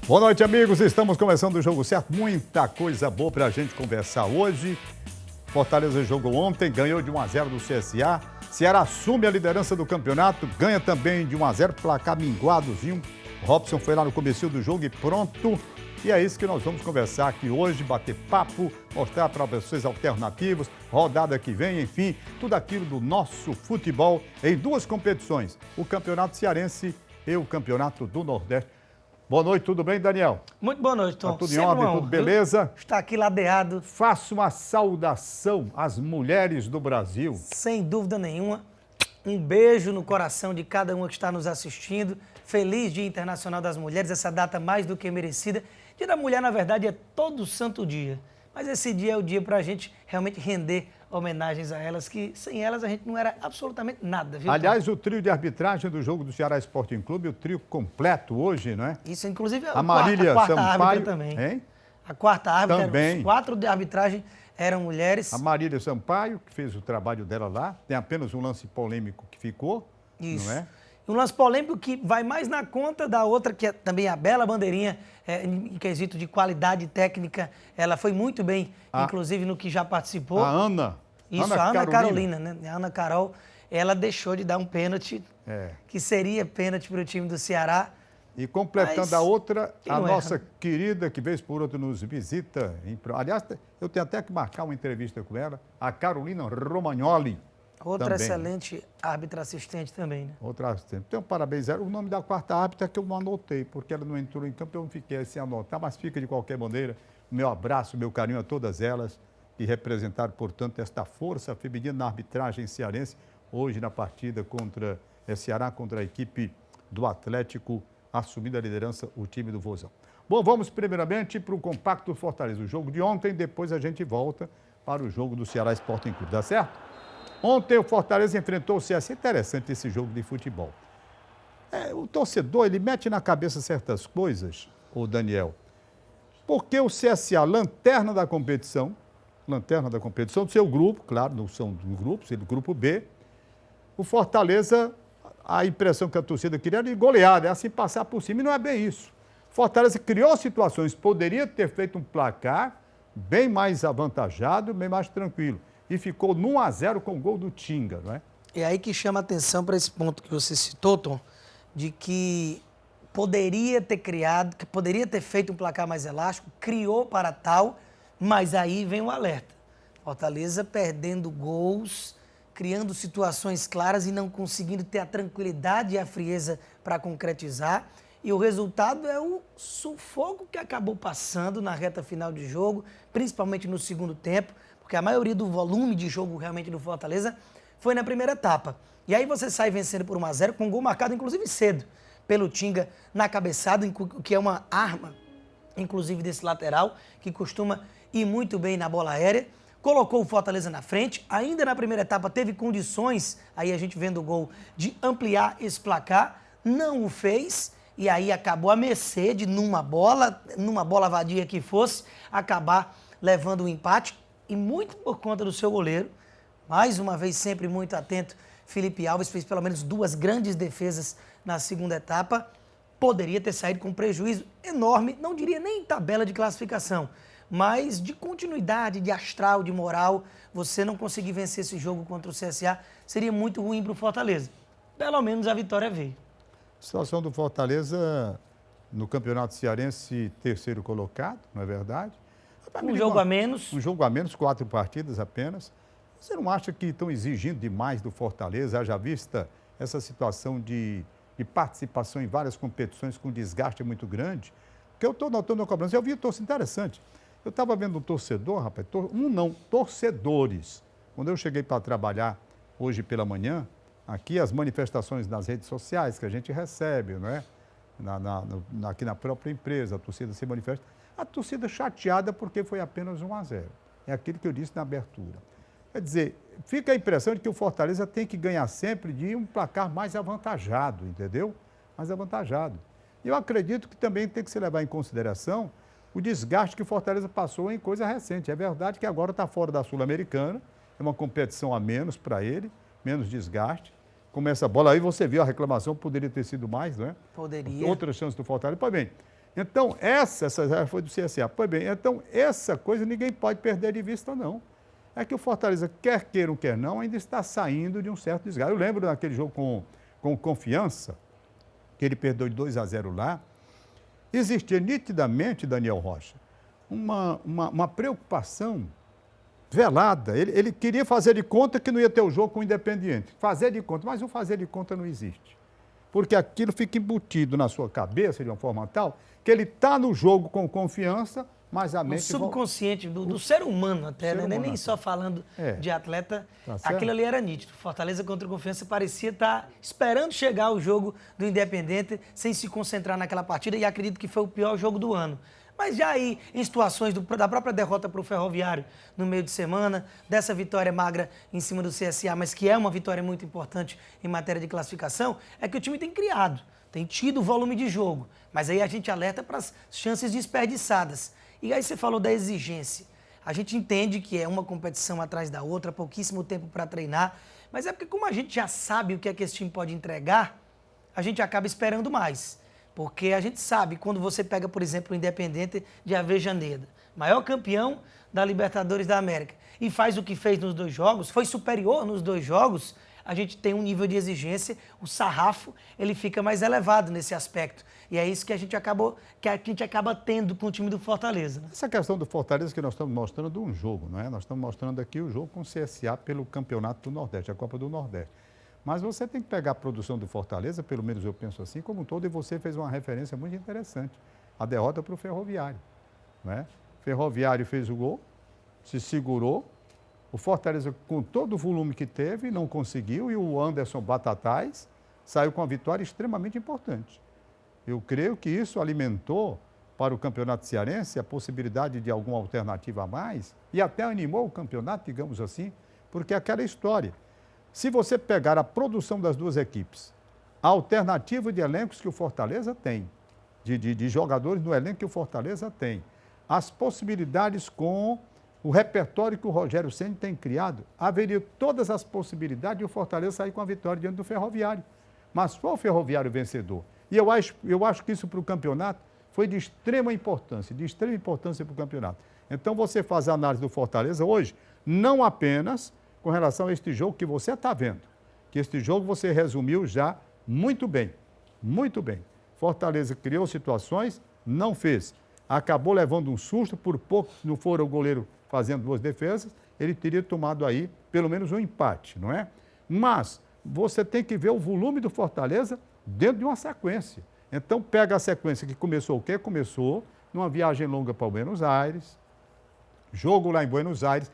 Boa noite, amigos. Estamos começando o Jogo Certo. Muita coisa boa para a gente conversar hoje. Fortaleza jogou ontem, ganhou de 1-0 do CSA. Ceará assume a liderança do campeonato, ganha também de 1-0, placar minguadozinho. Robson foi lá no comecinho do jogo e pronto. E é isso que nós vamos conversar aqui hoje, bater papo, mostrar para vocês alternativas, rodada que vem, enfim, tudo aquilo do nosso futebol em duas competições, o Campeonato Cearense e o Campeonato do Nordeste. Boa noite, tudo bem, Daniel? Muito boa noite, Tom. Tá tudo em ordem, tudo beleza? Está aqui ladeado. Faço uma saudação às mulheres do Brasil. Sem dúvida nenhuma. Um beijo no coração de cada uma que está nos assistindo. Feliz Dia Internacional das Mulheres, essa data mais do que merecida. Dia da Mulher, na verdade, é todo santo dia. Mas esse dia é o dia para a gente realmente render homenagens a elas, que sem elas a gente não era absolutamente nada, viu? Aliás, o trio de arbitragem do jogo do Ceará Sporting Clube, o trio completo hoje, não é? Isso, inclusive, a Marília a quarta Sampaio árbitra também. Hein? A quarta árbitra, também. Os 4 de arbitragem eram mulheres. A Marília Sampaio, que fez o trabalho dela lá, tem apenas um lance polêmico que ficou, Isso. não é? Um lance polêmico que vai mais na conta da outra, que é também a Bela Bandeirinha, em quesito de qualidade técnica. Ela foi muito bem, inclusive, no que já participou. A Ana. Isso, a Ana Carolina, né? A Ana Carol, ela deixou de dar um pênalti, que seria pênalti para o time do Ceará. E completando Mas a outra, a nossa erra, né? querida, que vez por outra nos visita. Aliás, eu tenho até que marcar uma entrevista com ela, a Carolina Romagnoli. Outra também, excelente árbitra assistente também, né? Outra assistente. Então, parabéns. O nome da quarta árbitra é que eu não anotei, porque ela não entrou em campo, eu não fiquei sem anotar, mas fica de qualquer maneira. Meu abraço, meu carinho a todas elas que representaram, portanto, esta força feminina na arbitragem cearense, hoje na partida contra Ceará, contra a equipe do Atlético, assumindo a liderança, o time do Vozão. Bom, vamos primeiramente para o compacto Fortaleza, o jogo de ontem, depois a gente volta para o jogo do Ceará Sporting Clube, dá certo? Ontem o Fortaleza enfrentou o CSA. Interessante esse jogo de futebol. O torcedor, ele mete na cabeça certas coisas, o Daniel, porque o CSA, lanterna da competição do seu grupo, claro, não são grupos, do grupo B, o Fortaleza, a impressão que a torcida queria era de goleada, é assim passar por cima, e não é bem isso. Fortaleza criou situações, poderia ter feito um placar bem mais avantajado, bem mais tranquilo. E ficou no 1-0 com o gol do Tinga, não é? É aí que chama a atenção para esse ponto que você citou, Tom, de que poderia ter criado, que poderia ter feito um placar mais elástico, criou para tal, mas aí vem o alerta. Fortaleza perdendo gols, criando situações claras e não conseguindo ter a tranquilidade e a frieza para concretizar. E o resultado é o sufoco que acabou passando na reta final de jogo, principalmente no segundo tempo, porque a maioria do volume de jogo realmente do Fortaleza foi na primeira etapa. E aí você sai vencendo por 1-0 com um gol marcado, inclusive cedo, pelo Tinga na cabeçada, que é uma arma, inclusive desse lateral, que costuma ir muito bem na bola aérea. Colocou o Fortaleza na frente, ainda na primeira etapa teve condições, aí a gente vendo o gol, de ampliar esse placar, não o fez, e aí acabou a mercê de numa bola vadia que fosse, acabar levando o empate, e muito por conta do seu goleiro, mais uma vez sempre muito atento, Felipe Alves fez pelo menos 2 grandes defesas na segunda etapa, poderia ter saído com um prejuízo enorme, não diria nem tabela de classificação, mas de continuidade, de astral, de moral, você não conseguir vencer esse jogo contra o CSA seria muito ruim para o Fortaleza. Pelo menos a vitória veio. A situação do Fortaleza no Campeonato Cearense, terceiro colocado, não é verdade? Um jogo a menos. Um jogo a menos, 4 partidas apenas. Você não acha que estão exigindo demais do Fortaleza, haja vista essa situação de participação em várias competições com desgaste muito grande? Porque eu estou notando a cobrança. Eu vi um torcedor interessante. Eu estava vendo um torcedor, rapaz, torcedores. Quando eu cheguei para trabalhar hoje pela manhã, aqui as manifestações nas redes sociais que a gente recebe, não é? Aqui na própria empresa, a torcida se manifesta. A torcida chateada porque foi apenas 1-0. É aquilo que eu disse na abertura. Quer dizer, fica a impressão de que o Fortaleza tem que ganhar sempre de um placar mais avantajado, entendeu? Mais avantajado. E eu acredito que também tem que se levar em consideração o desgaste que o Fortaleza passou em coisa recente. É verdade que agora está fora da Sul-Americana, é uma competição a menos para ele, menos desgaste. Começa a bola, aí você viu a reclamação, poderia ter sido mais, não é? Poderia. Outra chance do Fortaleza. Pois bem, Então, essa foi do CSA. Pois bem, então, essa coisa ninguém pode perder de vista, não. É que o Fortaleza, quer queira ou quer não, ainda está saindo de um certo desgaste. Eu lembro daquele jogo com Confiança, que ele perdeu de 2-0 lá, existia nitidamente, Daniel Rocha, uma preocupação velada. Ele queria fazer de conta que não ia ter o jogo com o Independiente. Fazer de conta, mas o fazer de conta não existe. Porque aquilo fica embutido na sua cabeça de uma forma tal que ele está no jogo com Confiança, mas a mente... O subconsciente do ser humano até, né? Nem só falando de atleta, aquilo ali era nítido. Fortaleza contra o Confiança parecia estar esperando chegar o jogo do Independente sem se concentrar naquela partida e acredito que foi o pior jogo do ano. Mas já aí, em situações da própria derrota para o Ferroviário no meio de semana, dessa vitória magra em cima do CSA, mas que é uma vitória muito importante em matéria de classificação, é que o time tem criado, tem tido volume de jogo. Mas aí a gente alerta para as chances desperdiçadas. E aí você falou da exigência. A gente entende que é uma competição atrás da outra, pouquíssimo tempo para treinar, mas é porque como a gente já sabe o que é que esse time pode entregar, a gente acaba esperando mais. Porque a gente sabe, quando você pega, por exemplo, o Independente de Avejaneda, maior campeão da Libertadores da América, e faz o que fez nos 2 jogos, foi superior nos 2 jogos, a gente tem um nível de exigência, o sarrafo, ele fica mais elevado nesse aspecto. E é isso que a gente acaba tendo com o time do Fortaleza. Né? Essa questão do Fortaleza que nós estamos mostrando um jogo, não é? Nós estamos mostrando aqui o jogo com o CSA pelo Campeonato do Nordeste, a Copa do Nordeste. Mas você tem que pegar a produção do Fortaleza, pelo menos eu penso assim, como um todo, e você fez uma referência muito interessante, a derrota para o Ferroviário. Não é? O Ferroviário fez o gol, se segurou, o Fortaleza, com todo o volume que teve, não conseguiu, e o Anderson Batatais saiu com uma vitória extremamente importante. Eu creio que isso alimentou para o Campeonato Cearense a possibilidade de alguma alternativa a mais, e até animou o campeonato, digamos assim, porque é aquela história. Se você pegar a produção das duas equipes, a alternativa de elencos que o Fortaleza tem, de jogadores no elenco que o Fortaleza tem, as possibilidades com o repertório que o Rogério Ceni tem criado, haveria todas as possibilidades de o Fortaleza sair com a vitória diante do Ferroviário. Mas foi o Ferroviário vencedor. E eu acho que isso para o campeonato foi de extrema importância para o campeonato. Então você faz a análise do Fortaleza hoje, não apenas com relação a este jogo que você está vendo, que este jogo você resumiu já muito bem, muito bem. Fortaleza criou situações, não fez, acabou levando um susto, por pouco, se não for o goleiro fazendo 2 defesas, ele teria tomado aí pelo menos um empate, não é? Mas você tem que ver o volume do Fortaleza dentro de uma sequência. Então pega a sequência que começou o quê? Começou numa viagem longa para Buenos Aires, jogo lá em Buenos Aires,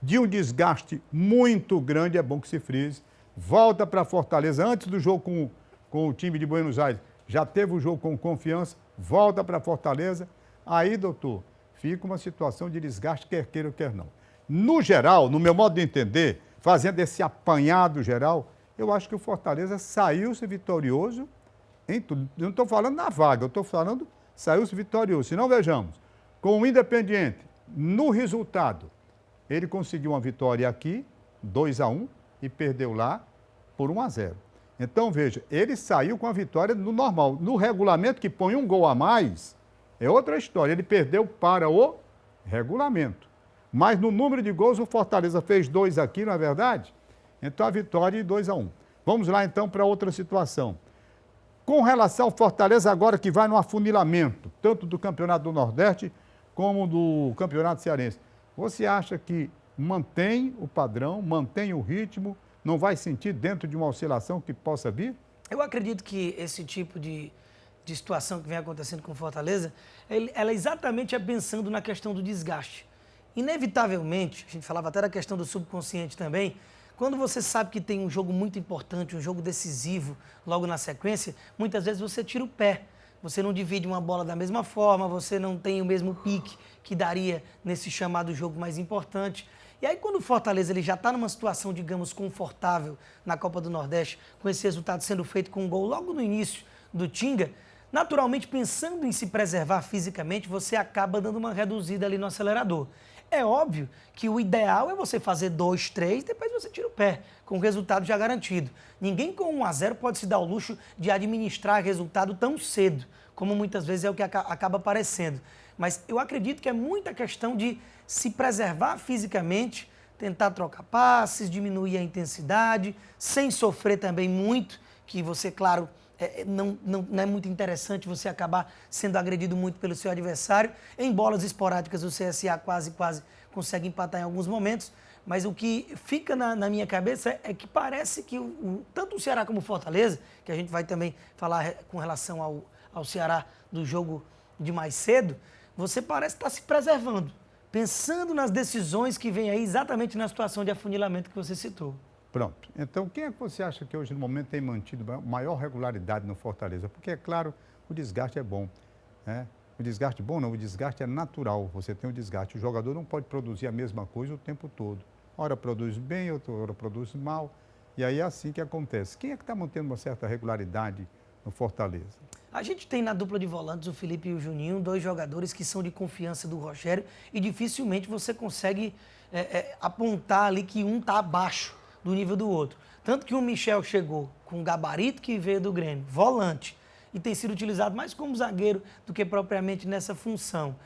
de um desgaste muito grande, é bom que se frise, volta para Fortaleza, antes do jogo com o time de Buenos Aires, já teve o jogo com Confiança, volta para Fortaleza, aí, doutor, fica uma situação de desgaste, quer queira ou quer não. No geral, no meu modo de entender, fazendo esse apanhado geral, eu acho que o Fortaleza saiu-se vitorioso em tudo. Eu não estou falando na vaga, eu estou falando saiu-se vitorioso. Se não, vejamos, com o Independiente, no resultado, ele conseguiu uma vitória aqui, 2-1, e perdeu lá por 1-0. Então, veja, ele saiu com a vitória no normal. No regulamento, que põe um gol a mais, é outra história. Ele perdeu para o regulamento. Mas no número de gols, o Fortaleza fez 2 aqui, não é verdade? Então, a vitória de 2-1. Vamos lá, então, para outra situação. Com relação ao Fortaleza, agora que vai no afunilamento, tanto do Campeonato do Nordeste como do Campeonato Cearense, você acha que mantém o padrão, mantém o ritmo, não vai sentir dentro de uma oscilação que possa vir? Eu acredito que esse tipo de situação que vem acontecendo com o Fortaleza, ela exatamente é pensando na questão do desgaste. Inevitavelmente, a gente falava até da questão do subconsciente também, quando você sabe que tem um jogo muito importante, um jogo decisivo logo na sequência, muitas vezes você tira o pé. Você não divide uma bola da mesma forma, você não tem o mesmo pique que daria nesse chamado jogo mais importante. E aí, quando o Fortaleza ele já está numa situação, digamos, confortável na Copa do Nordeste, com esse resultado sendo feito com um gol logo no início do Tinga, naturalmente, pensando em se preservar fisicamente, você acaba dando uma reduzida ali no acelerador. É óbvio que o ideal é você fazer 2, 3, depois você tira o pé, com o resultado já garantido. Ninguém com 1-0 pode se dar o luxo de administrar resultado tão cedo, como muitas vezes é o que acaba aparecendo. Mas eu acredito que é muita questão de se preservar fisicamente, tentar trocar passes, diminuir a intensidade, sem sofrer também muito, que você, claro, não é muito interessante você acabar sendo agredido muito pelo seu adversário. Em bolas esporádicas, o CSA quase consegue empatar em alguns momentos, mas o que fica na minha cabeça é que parece que tanto o Ceará como o Fortaleza, que a gente vai também falar com relação ao Ceará do jogo de mais cedo, você parece estar se preservando, pensando nas decisões que vêm aí exatamente na situação de afunilamento que você citou. Pronto. Então, quem é que você acha que hoje, no momento, tem mantido maior regularidade no Fortaleza? Porque, é claro, o desgaste é bom, né? O desgaste bom não, o desgaste é natural. Você tem o desgaste. O jogador não pode produzir a mesma coisa o tempo todo. Hora produz bem, outra hora produz mal. E aí é assim que acontece. Quem é que está mantendo uma certa regularidade no Fortaleza? A gente tem na dupla de volantes o Felipe e o Juninho, 2 jogadores que são de confiança do Rogério e dificilmente você consegue apontar ali que um está abaixo do nível do outro. Tanto que o Michel chegou com o gabarito que veio do Grêmio, volante, e tem sido utilizado mais como zagueiro do que propriamente nessa função.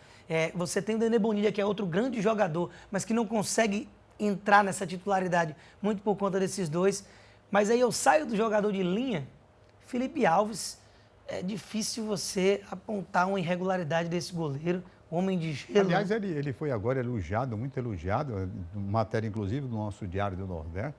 Você tem o Nenê Bonilha, que é outro grande jogador, mas que não consegue entrar nessa titularidade muito por conta desses dois. Mas aí eu saio do jogador de linha, Felipe Alves. É difícil você apontar uma irregularidade desse goleiro, homem de gelo. Aliás, ele foi agora elogiado, muito elogiado, matéria inclusive do nosso Diário do Nordeste,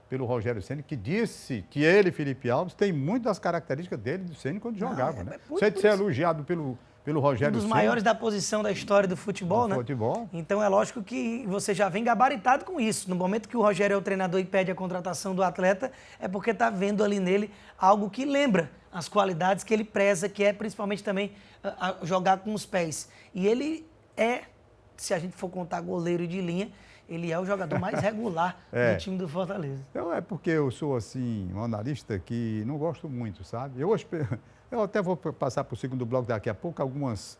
pelo Rogério Ceni, que disse que ele, Felipe Alves, tem muitas das características dele, do Ceni, quando jogava, né? Você de ser elogiado pelo Rogério Ceni. Um dos maiores da posição da história do futebol, né? Futebol. Então é lógico que você já vem gabaritado com isso. No momento que o Rogério é o treinador e pede a contratação do atleta, é porque está vendo ali nele algo que lembra as qualidades que ele preza, que é principalmente também jogar com os pés. E ele se a gente for contar goleiro de linha, ele é o jogador mais regular do time do Fortaleza. Então é porque eu sou, assim, um analista que não gosto muito, sabe? Eu até vou passar para o segundo bloco daqui a pouco, algumas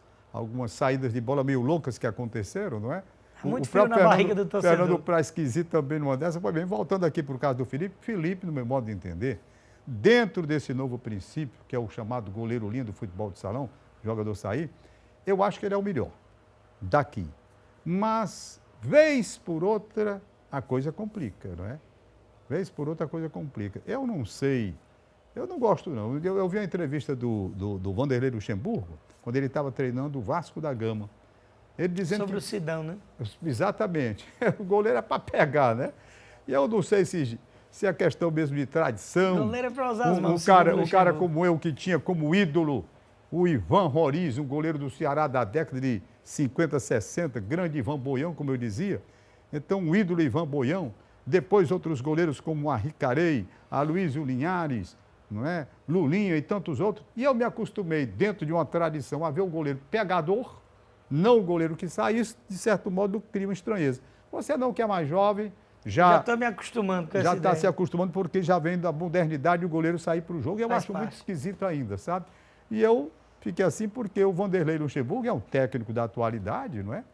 saídas de bola meio loucas que aconteceram, não é? Muito frio na barriga do torcedor. Fernando Praz esquisito também numa dessas. Pois bem, voltando aqui por causa do Felipe, no meu modo de entender, dentro desse novo princípio, que é o chamado goleiro linha do futebol de salão, jogador sair, eu acho que ele é o melhor daqui. Mas, vez por outra, a coisa complica, não é? Vez por outra, a coisa complica. Eu não sei, eu não gosto não. Eu vi a entrevista do Vanderlei Luxemburgo, quando ele estava treinando o Vasco da Gama. Ele dizendo sobre o Sidão, né? Exatamente. O goleiro é para pegar, né? E eu não sei se é questão mesmo de tradição. O goleiro é para usar as mãos. Um cara como eu, que tinha como ídolo o Ivan Roriz, um goleiro do Ceará da década de 50, 60, grande Ivan Boião, como eu dizia. Então, o ídolo Ivan Boião. Depois, outros goleiros como a Ricarei, a Luísio Linhares, não é? Lulinha e tantos outros. E eu me acostumei, dentro de uma tradição, a ver o goleiro pegador, não o goleiro que sai. Isso, de certo modo, cria uma estranheza. Você não, que é mais jovem, já estou me acostumando com essa já ideia. está se acostumando, porque já vem da modernidade o goleiro sair para o jogo. E eu acho muito esquisito ainda, sabe? E eu fiquei assim porque o Vanderlei Luxemburgo é um técnico da atualidade, não é?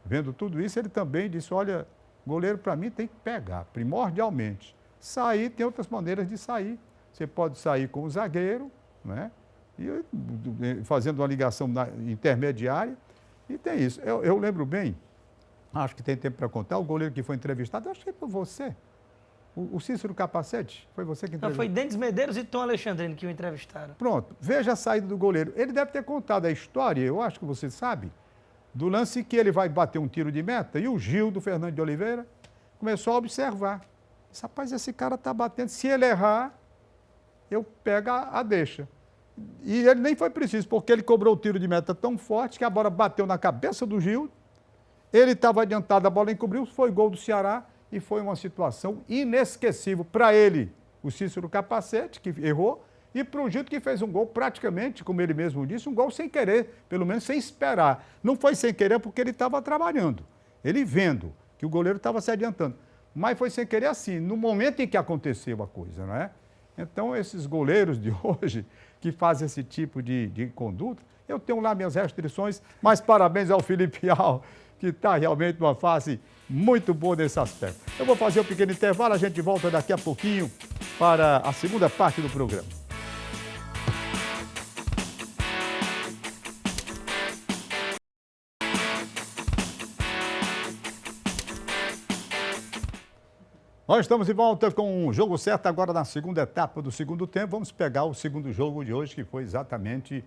Vendo tudo isso, ele também disse, olha, goleiro para mim tem que pegar, primordialmente. Sair, tem outras maneiras de sair. Você pode sair com o zagueiro, não é? E fazendo uma ligação intermediária, e tem isso. Eu lembro bem, acho que tem tempo para contar, o goleiro que foi entrevistado, acho que foi você, o Cícero Capacete, foi você que entrevistou? Não, foi Denis Medeiros e Tom Alexandrino que o entrevistaram. Pronto, veja a saída do goleiro. Ele deve ter contado a história, eu acho que você sabe, do lance que ele vai bater um tiro de meta, e o Gil, do Fernando de Oliveira, começou a observar. Disse, rapaz, esse cara está batendo, se ele errar, eu pego a deixa. E ele nem foi preciso, porque ele cobrou o tiro de meta tão forte que a bola bateu na cabeça do Gil, ele estava adiantado, a bola encobriu, foi gol do Ceará e foi uma situação inesquecível para ele, o Cícero Capacete, que errou, e para o Gil, que fez um gol praticamente, como ele mesmo disse, um gol sem querer, pelo menos sem esperar. Não foi sem querer porque ele estava trabalhando, ele vendo que o goleiro estava se adiantando, mas foi sem querer assim, no momento em que aconteceu a coisa, não é? Então, esses goleiros de hoje que fazem esse tipo de conduta, eu tenho lá minhas restrições, mas parabéns ao Felipe que está realmente numa fase muito boa nesse aspecto. Eu vou fazer um pequeno intervalo, a gente volta daqui a pouquinho para a segunda parte do programa. Nós estamos de volta com o Jogo Certo agora na segunda etapa do segundo tempo. Vamos pegar o segundo jogo de hoje, que foi exatamente,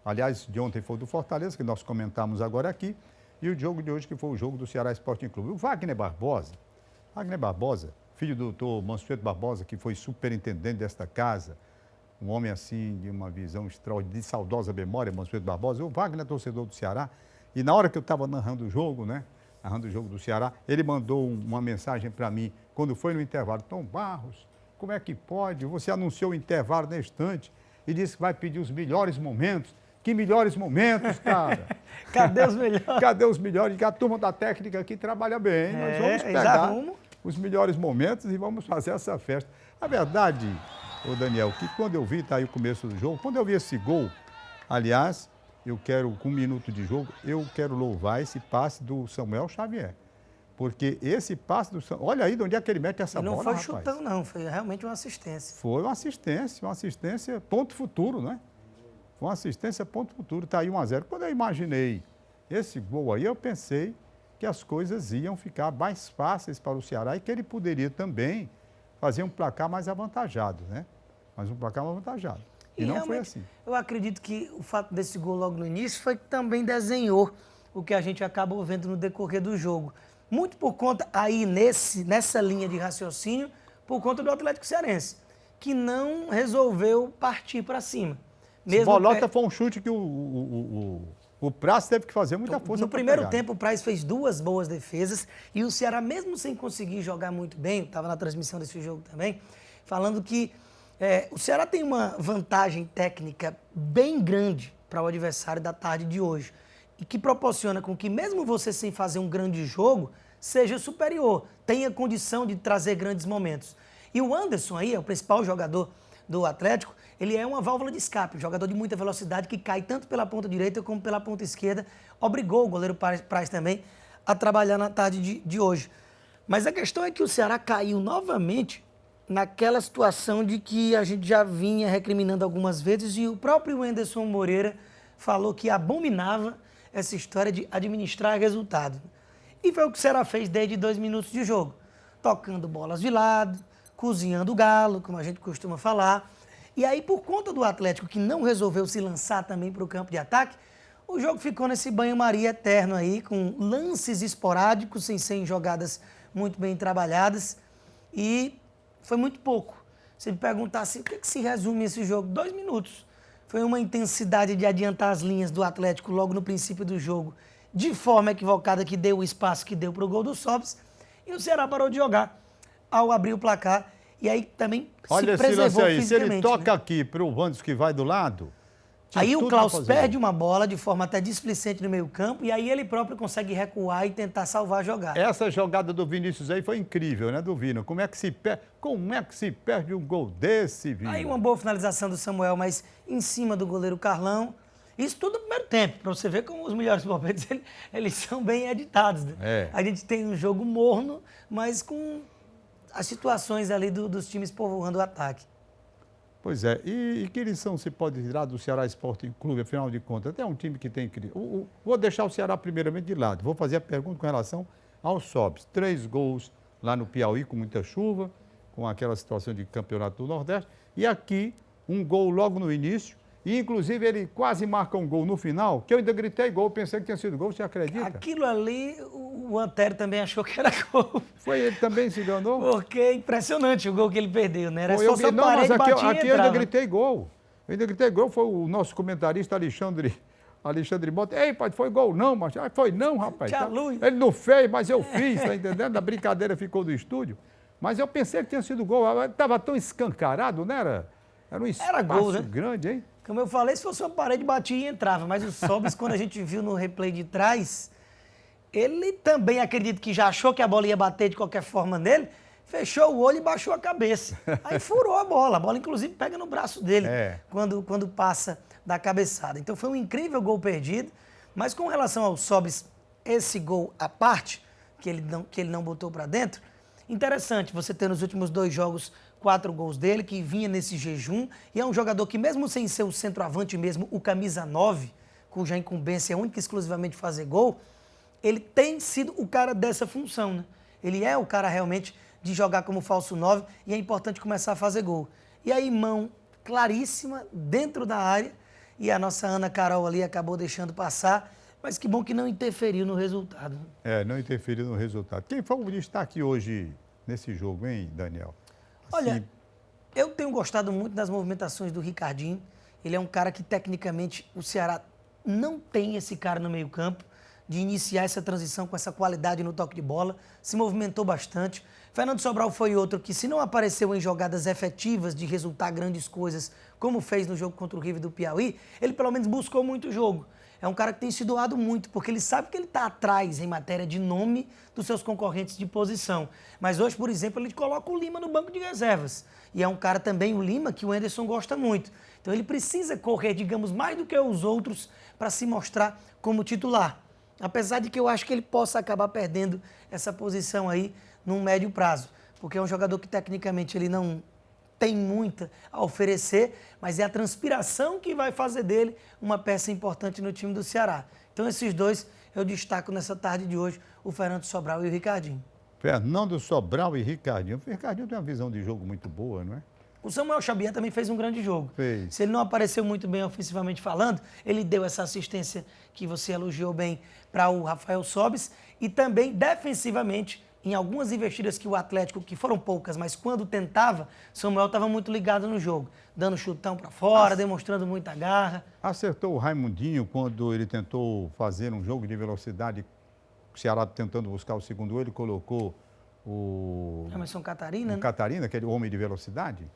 aliás, de ontem foi do Fortaleza, que nós comentamos agora aqui, e o jogo de hoje que foi o jogo do Ceará Sporting Clube. O Wagner Barbosa, filho do doutor Mansueto Barbosa, que foi superintendente desta casa, um homem assim de uma visão extraordinária, de saudosa memória, Mansueto Barbosa. O Wagner é torcedor do Ceará, e na hora que eu estava narrando o jogo, né? Narrando o jogo do Ceará, ele mandou uma mensagem para mim, quando foi no intervalo: Tom Barros, como é que pode? Você anunciou o intervalo na estante e disse que vai pedir os melhores momentos. Que melhores momentos, cara? Cadê os melhores? Cadê os melhores? Que a turma da técnica aqui trabalha bem. Nós vamos pegar os melhores momentos e vamos fazer essa festa. A verdade, ô Daniel, que quando eu vi, tá aí o começo do jogo, quando eu vi esse gol, aliás, eu quero, com 1 minuto de jogo, eu quero louvar esse passe do Samuel Xavier. Porque esse passe do Samuel... Olha aí de onde é que ele mete essa bola, não foi rapaz. chutão, não. Foi realmente uma assistência. Foi uma assistência ponto futuro, né? Foi uma assistência ponto futuro. Está aí 1-0. Quando eu imaginei esse gol aí, eu pensei que as coisas iam ficar mais fáceis para o Ceará e que ele poderia também fazer um placar mais avantajado, né? Mas um placar mais avantajado. E não foi assim. Eu acredito que o fato desse gol logo no início foi que também desenhou o que a gente acabou vendo no decorrer do jogo. Muito por conta, aí nessa linha de raciocínio, por conta do Atlético Cearense, que não resolveu partir para cima. Bolota foi um chute que o Praz teve que fazer muita força. No primeiro tempo, o Praz fez 2 boas defesas e o Ceará, mesmo sem conseguir jogar muito bem, estava na transmissão desse jogo também, falando que o Ceará tem uma vantagem técnica bem grande para o adversário da tarde de hoje e que proporciona com que, mesmo você sem fazer um grande jogo, seja superior, tenha condição de trazer grandes momentos. E o Anderson aí, é o principal jogador do Atlético, ele é uma válvula de escape, um jogador de muita velocidade que cai tanto pela ponta direita como pela ponta esquerda, obrigou o goleiro Praz também a trabalhar na tarde de hoje. Mas a questão é que o Ceará caiu novamente naquela situação de que a gente já vinha recriminando algumas vezes e o próprio Anderson Moreira falou que abominava essa história de administrar resultado. E foi o que o Ceará fez desde 2 minutos de jogo, tocando bolas de lado, cozinhando o galo, como a gente costuma falar. E aí, por conta do Atlético que não resolveu se lançar também para o campo de ataque, o jogo ficou nesse banho-maria eterno aí, com lances esporádicos, sem serem jogadas muito bem trabalhadas, e foi muito pouco. Se me perguntasse o que se resume esse jogo, 2 minutos. Foi uma intensidade de adiantar as linhas do Atlético logo no princípio do jogo, de forma equivocada, que deu o espaço que deu para o gol do Sobis, e o Ceará parou de jogar ao abrir o placar, e aí também olha se preservou aí, fisicamente. se ele toca, né, aqui para o Wanderson que vai do lado... Aí o Klaus perde uma bola de forma até displicente no meio campo e aí ele próprio consegue recuar e tentar salvar a jogada. Essa jogada do Vinícius aí foi incrível, né, do Vina? Como é que se perde um gol desse, Vina? Aí uma boa finalização do Samuel, mas em cima do goleiro Carlão. Isso tudo no primeiro tempo, para você ver como os melhores momentos eles são bem editados. Né? É. A gente tem um jogo morno, mas com as situações ali dos times povoando o ataque. Pois é, e que lição se pode tirar do Ceará Sporting Clube, afinal de contas? Até um time que tem... Vou deixar o Ceará primeiramente de lado. Vou fazer a pergunta com relação aos Sobis. 3 gols lá no Piauí com muita chuva, com aquela situação de campeonato do Nordeste. E aqui, um gol logo no início. E, inclusive, ele quase marca um gol no final, que eu ainda gritei gol, pensei que tinha sido gol, você acredita? Aquilo ali, o Antero também achou que era gol. Foi ele também se enganou? Porque é impressionante o gol que ele perdeu, né? Era só essa não, parede, mas batia aqui e eu ainda entrava. gritei gol. Eu ainda gritei gol, foi o nosso comentarista Alexandre Mota. Ei, pai, foi gol não, mas foi não, rapaz. Ele não fez, mas eu fiz, tá entendendo? A brincadeira ficou do estúdio. Mas eu pensei que tinha sido gol. Estava tão escancarado, não era? Era um espaço gol, né? grande, hein? Como eu falei, se fosse uma parede, batia e entrava. Mas o Sobis, quando a gente viu no replay de trás, ele também, acredito que já achou que a bola ia bater de qualquer forma nele, fechou o olho e baixou a cabeça. Aí furou a bola. A bola, inclusive, pega no braço dele quando passa da cabeçada. Então, foi um incrível gol perdido. Mas com relação ao Sobis, esse gol à parte, que ele não botou para dentro, interessante você ter nos últimos 2 jogos 4 gols dele, que vinha nesse jejum, e é um jogador que mesmo sem ser o centroavante mesmo, o camisa 9, cuja incumbência é única e exclusivamente fazer gol, ele tem sido o cara dessa função, né? Ele é o cara realmente de jogar como falso 9 e é importante começar a fazer gol. E aí, mão claríssima dentro da área e a nossa Ana Carol ali acabou deixando passar, mas que bom que não interferiu no resultado. Não interferiu no resultado. Quem foi o destaque hoje nesse jogo, hein, Daniel? Assim... Olha, eu tenho gostado muito das movimentações do Ricardinho. Ele é um cara que, tecnicamente, o Ceará não tem esse cara no meio-campo de iniciar essa transição com essa qualidade no toque de bola. Se movimentou bastante. Fernando Sobral foi outro que, se não apareceu em jogadas efetivas de resultar grandes coisas, como fez no jogo contra o River do Piauí, ele pelo menos buscou muito o jogo. É um cara que tem se doado muito, porque ele sabe que ele está atrás em matéria de nome dos seus concorrentes de posição. Mas hoje, por exemplo, ele coloca o Lima no banco de reservas. E é um cara também, o Lima, que o Anderson gosta muito. Então ele precisa correr, digamos, mais do que os outros para se mostrar como titular. Apesar de que eu acho que ele possa acabar perdendo essa posição aí num médio prazo. Porque é um jogador que tecnicamente ele não tem muita a oferecer, mas é a transpiração que vai fazer dele uma peça importante no time do Ceará. Então esses dois eu destaco nessa tarde de hoje, o Fernando Sobral e o Ricardinho. Fernando Sobral e Ricardinho. O Ricardinho tem uma visão de jogo muito boa, não é? O Samuel Xavier também fez um grande jogo. Fez. Se ele não apareceu muito bem ofensivamente falando, ele deu essa assistência que você elogiou bem para o Rafael Sobis e também defensivamente, em algumas investidas que o Atlético, que foram poucas, mas quando tentava, Samuel estava muito ligado no jogo, dando chutão para fora, demonstrando muita garra. Acertou o Raimundinho quando ele tentou fazer um jogo de velocidade, o Ceará tentando buscar o segundo, ele colocou o Emerson Catarina, né? Catarina, aquele homem de velocidade.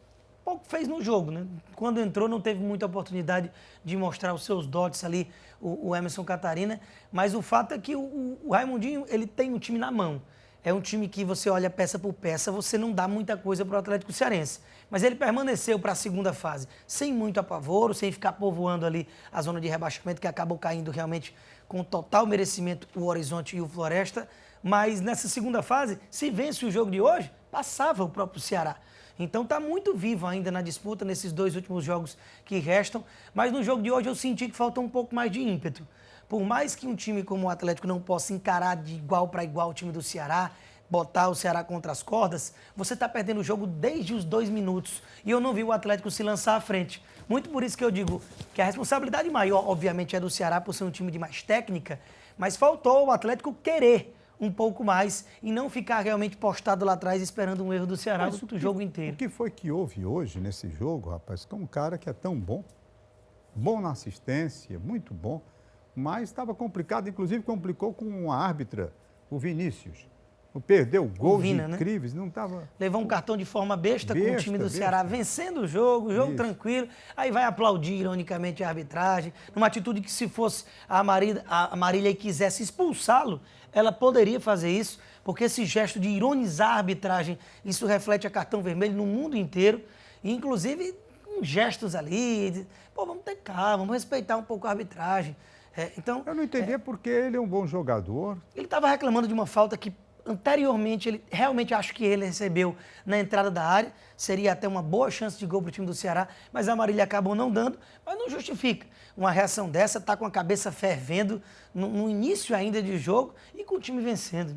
Pouco fez no jogo, né? Quando entrou não teve muita oportunidade de mostrar os seus dotes ali, o Emerson Catarina, mas o fato é que o Raimundinho, ele tem um time na mão. É um time que você olha peça por peça, você não dá muita coisa para o Atlético Cearense. Mas ele permaneceu para a segunda fase, sem muito apavoro, sem ficar povoando ali a zona de rebaixamento, que acabou caindo realmente com total merecimento o Horizonte e o Floresta. Mas nessa segunda fase, se vence o jogo de hoje, passava o próprio Ceará. Então está muito vivo ainda na disputa nesses 2 últimos jogos que restam. Mas no jogo de hoje eu senti que faltou um pouco mais de ímpeto. Por mais que um time como o Atlético não possa encarar de igual para igual o time do Ceará, botar o Ceará contra as cordas, você está perdendo o jogo desde os 2 minutos. E eu não vi o Atlético se lançar à frente. Muito por isso que eu digo que a responsabilidade maior, obviamente, é do Ceará por ser um time de mais técnica, mas faltou o Atlético querer um pouco mais e não ficar realmente postado lá atrás esperando um erro do Ceará o jogo inteiro. O que foi que houve hoje nesse jogo, rapaz? Que é um cara que é tão bom, bom na assistência, muito bom, mas estava complicado, inclusive complicou com a árbitra, o Vinícius. Perdeu gols incríveis, né? Não estava... Levou um cartão de forma besta com o time do Ceará vencendo o jogo Isso. Tranquilo, aí vai aplaudir ironicamente a arbitragem, numa atitude que se fosse a Marília e quisesse expulsá-lo, ela poderia fazer isso, porque esse gesto de ironizar a arbitragem, isso reflete a cartão vermelho no mundo inteiro, e inclusive gestos ali, vamos ter calma, vamos respeitar um pouco a arbitragem. Então, eu não entendia porque ele é um bom jogador. Ele estava reclamando de uma falta que anteriormente, ele realmente acho que ele recebeu na entrada da área, seria até uma boa chance de gol para o time do Ceará, mas a Marília acabou não dando, mas não justifica. Uma reação dessa, tá com a cabeça fervendo no início ainda de jogo e com o time vencendo.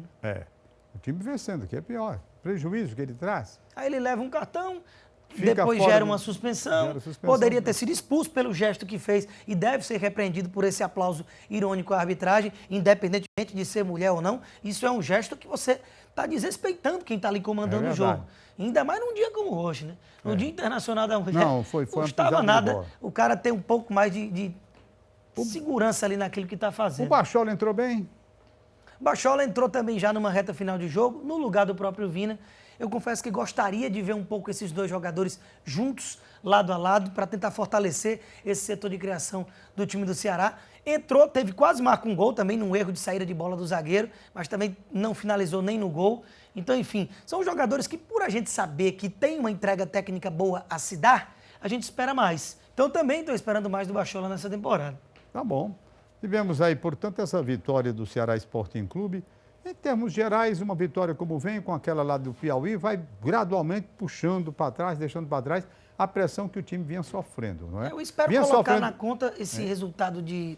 O time vencendo, que é pior. Prejuízo que ele traz. Aí ele leva um cartão, Fica depois fora gera uma suspensão, poderia ter sido expulso pelo gesto que fez e deve ser repreendido por esse aplauso irônico à arbitragem, independentemente de ser mulher ou não. Isso é um gesto que você está desrespeitando quem está ali comandando o jogo. Ainda mais num dia como hoje, né? No Dia Internacional da Mulher. Não custava nada o cara ter um pouco mais de segurança ali naquilo que está fazendo. O Bachola entrou bem? O Bachola entrou também já numa reta final de jogo, no lugar do próprio Vina. Eu confesso que gostaria de ver um pouco esses 2 jogadores juntos, lado a lado, para tentar fortalecer esse setor de criação do time do Ceará. Entrou, teve quase marca um gol também, num erro de saída de bola do zagueiro, mas também não finalizou nem no gol. Então, enfim, são jogadores que, por a gente saber que tem uma entrega técnica boa a se dar, a gente espera mais. Então, também estou esperando mais do Bachola nessa temporada. Tá bom. Tivemos aí, portanto, essa vitória do Ceará Sporting Clube. Em termos gerais, uma vitória como vem, com aquela lá do Piauí, vai gradualmente puxando para trás, deixando para trás a pressão que o time vinha sofrendo, não é? Eu espero vinha colocar sofrendo... na conta esse resultado de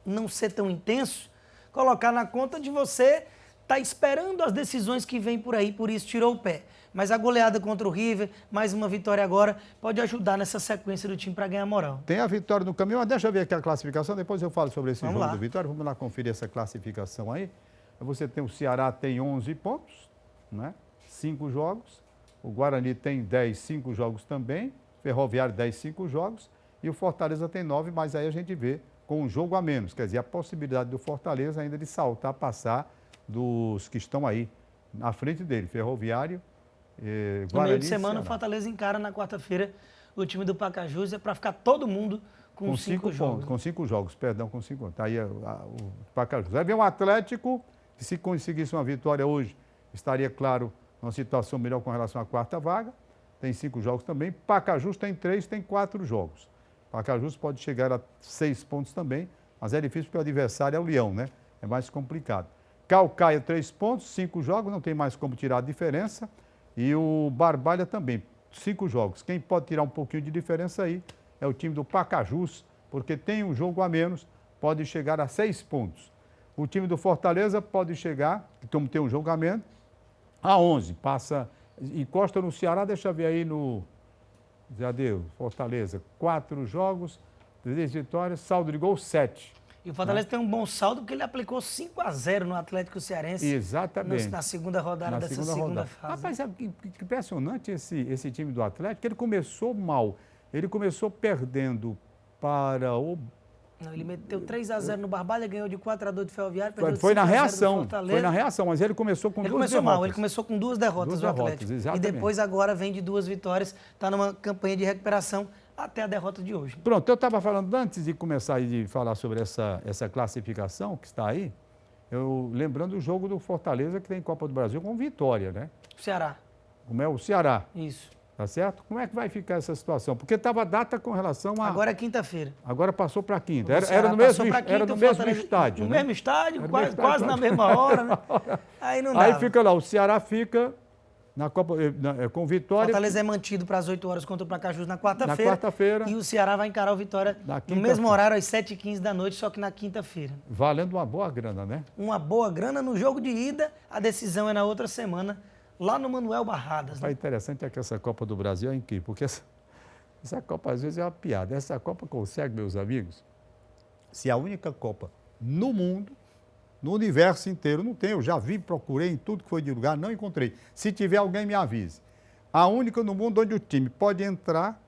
não ser tão intenso, colocar na conta de você estar esperando as decisões que vêm por aí, por isso tirou o pé. Mas a goleada contra o River, mais uma vitória agora, pode ajudar nessa sequência do time para ganhar moral. Tem a vitória no caminho, mas deixa eu ver aqui a classificação, depois eu falo sobre esse Vamos jogo lá. do Vitória. Vamos lá conferir essa classificação aí. Você tem o Ceará tem 11 pontos, né? 5 jogos. O Guarani tem 10, 5 jogos também. Ferroviário 10, 5 jogos. E o Fortaleza tem 9, mas aí a gente vê com um jogo a menos. Quer dizer, a possibilidade do Fortaleza ainda de saltar, passar dos que estão aí na frente dele. Ferroviário, Guarani. No meio de semana, Ceará. o Fortaleza encara na quarta-feira o time do Pacajus, é para ficar todo mundo com 5 jogos. Pontos, com 5 jogos, perdão, com 5 pontos. Tá aí o Pacajus. Aí vem o Atlético, que se conseguisse uma vitória hoje, estaria, claro, numa situação melhor com relação à quarta vaga. Tem 5 jogos também. Pacajus tem 3, tem 4 jogos. Pacajus pode chegar a 6 pontos também, mas é difícil porque o adversário é o Leão, né? É mais complicado. Calcaia, 3 pontos, 5 jogos, não tem mais como tirar a diferença. E o Barbalha também, 5 jogos. Quem pode tirar um pouquinho de diferença aí é o time do Pacajus, porque tem um jogo a menos, pode chegar a 6 pontos. O time do Fortaleza pode chegar, como tem um jogo a menos, a 11. Passa, encosta no Ceará, deixa eu ver aí no... Já deu, Fortaleza, 4 jogos, 3 vitórias, saldo de gol 7. E o Fortaleza tem um bom saldo porque ele aplicou 5-0 no Atlético Cearense. Exatamente. Na segunda rodada dessa segunda fase. Rapaz, é impressionante esse time do Atlético. Ele começou mal. Ele começou perdendo para o... Não, ele meteu 3-0 no Barbalha, ganhou de 4-2 do Ferroviário, perdeu Foi na 5-0 do reação. Fortaleza. Foi na reação, mas ele começou com Ele duas começou derrotas. mal, ele começou com 2 derrotas do Atlético. Exatamente. E depois agora vem de 2 vitórias, está numa campanha de recuperação até a derrota de hoje. Pronto, eu estava falando, antes de começar de falar sobre essa classificação que está aí, eu lembrando o jogo do Fortaleza, que tem Copa do Brasil com vitória, né? Ceará. Como é o Ceará, Isso. tá certo? Como é que vai ficar essa situação? Porque estava data com relação a... Agora é quinta-feira. Agora passou para quinta. O Ceará Era no mesmo, passou pra quinta, era no o mesmo Fortaleza- estádio, No né? mesmo estádio, Era no quase, mesmo estádio. quase na mesma hora, né? Aí não dá. Aí fica lá, o Ceará fica na Copa, com vitória. Fortaleza é mantido para as 8 horas contra o Pacajus na Na quarta-feira. quarta-feira. E o Ceará vai encarar o Vitória Na no quinta-feira. mesmo horário, às 7h15 da noite, só que na quinta-feira. Valendo uma boa grana, né? Uma boa grana no jogo de ida, a decisão é na outra semana, lá no Manuel Barradas. O Né? interessante é que essa Copa do Brasil é incrível, porque essa Copa às vezes é uma piada. Essa Copa consegue, meus amigos, se a única Copa no mundo, no universo inteiro, não tem. Eu já vi, procurei em tudo que foi de lugar, não encontrei. Se tiver, alguém me avise. A única no mundo onde o time pode entrar,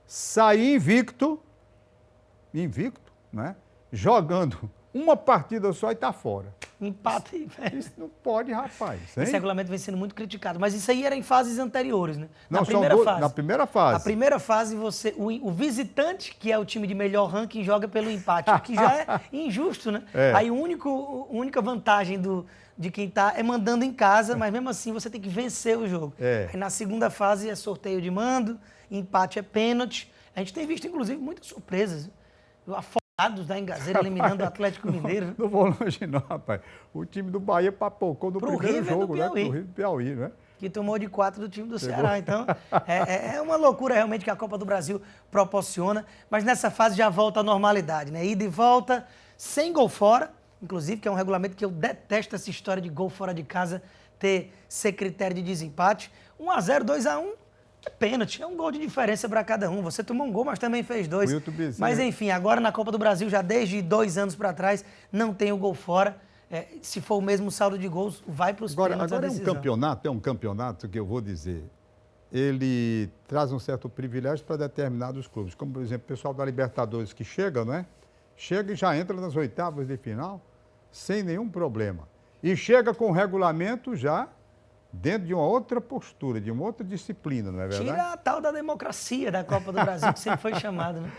sair invicto, né? Jogando uma partida só e tá fora. Empate. Isso não pode, rapaz. Hein? Esse regulamento vem sendo muito criticado. Mas isso aí era em fases anteriores, né? Não, Na são primeira dois- fase. na primeira fase. A primeira fase, o visitante, que é o time de melhor ranking, joga pelo empate, o que já é injusto, né? É. Aí a única vantagem de quem tá é mandando em casa, mas mesmo assim você tem que vencer o jogo. É. Aí na segunda fase é sorteio de mando, empate é pênalti. A gente tem visto, inclusive, muitas surpresas. Afogados da Engazeira eliminando o Atlético Mineiro. Né? Não vou longe não, rapaz. O time do Bahia papocou no Pro primeiro River do jogo, né? Piauí. Pro Rio do Piauí, né? Que tomou de 4 do time do Ceará. Então, é uma loucura realmente que a Copa do Brasil proporciona. Mas nessa fase já volta à normalidade, né? Ida e volta, sem gol fora. Inclusive, que é um regulamento que eu detesto essa história de gol fora de casa ser critério de desempate. 1-0, 2-1, é pênalti. É um gol de diferença para cada um. Você tomou um gol, mas também fez 2. Wilton Bezerra. Mas enfim, agora na Copa do Brasil, já desde 2 anos para trás, não tem o gol fora. Se for o mesmo saldo de gols, vai para os pênaltis a Agora decisão. é um campeonato que eu vou dizer, ele traz um certo privilégio para determinados clubes, como por exemplo o pessoal da Libertadores que chega, não é? Chega e já entra nas oitavas de final sem nenhum problema. E chega com o regulamento já dentro de uma outra postura, de uma outra disciplina, não é verdade? Tira a tal da democracia da Copa do Brasil, que sempre foi chamada, né?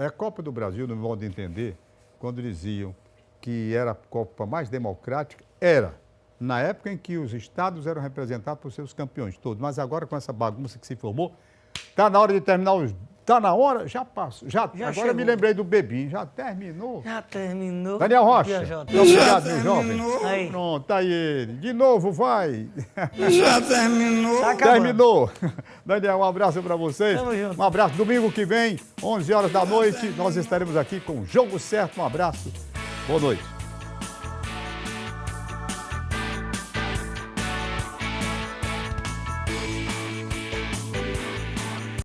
A Copa do Brasil, no meu modo de entender, quando diziam que era a Copa mais democrática, era na época em que os estados eram representados por seus campeões todos. Mas agora, com essa bagunça que se formou, está na hora de terminar Tá na hora? Já passou. Agora chegou. me lembrei do Bebinho. Já terminou. Já terminou. Daniel Rocha. PJ. Obrigado, meu jovem. Aí. Pronto, tá aí ele. De novo, vai. Já terminou. Tá acabando. Terminou. Daniel, um abraço para vocês. Tamo junto. Um abraço. Domingo que vem, 11 horas da noite, nós estaremos aqui com o Jogo Certo. Um abraço. Boa noite.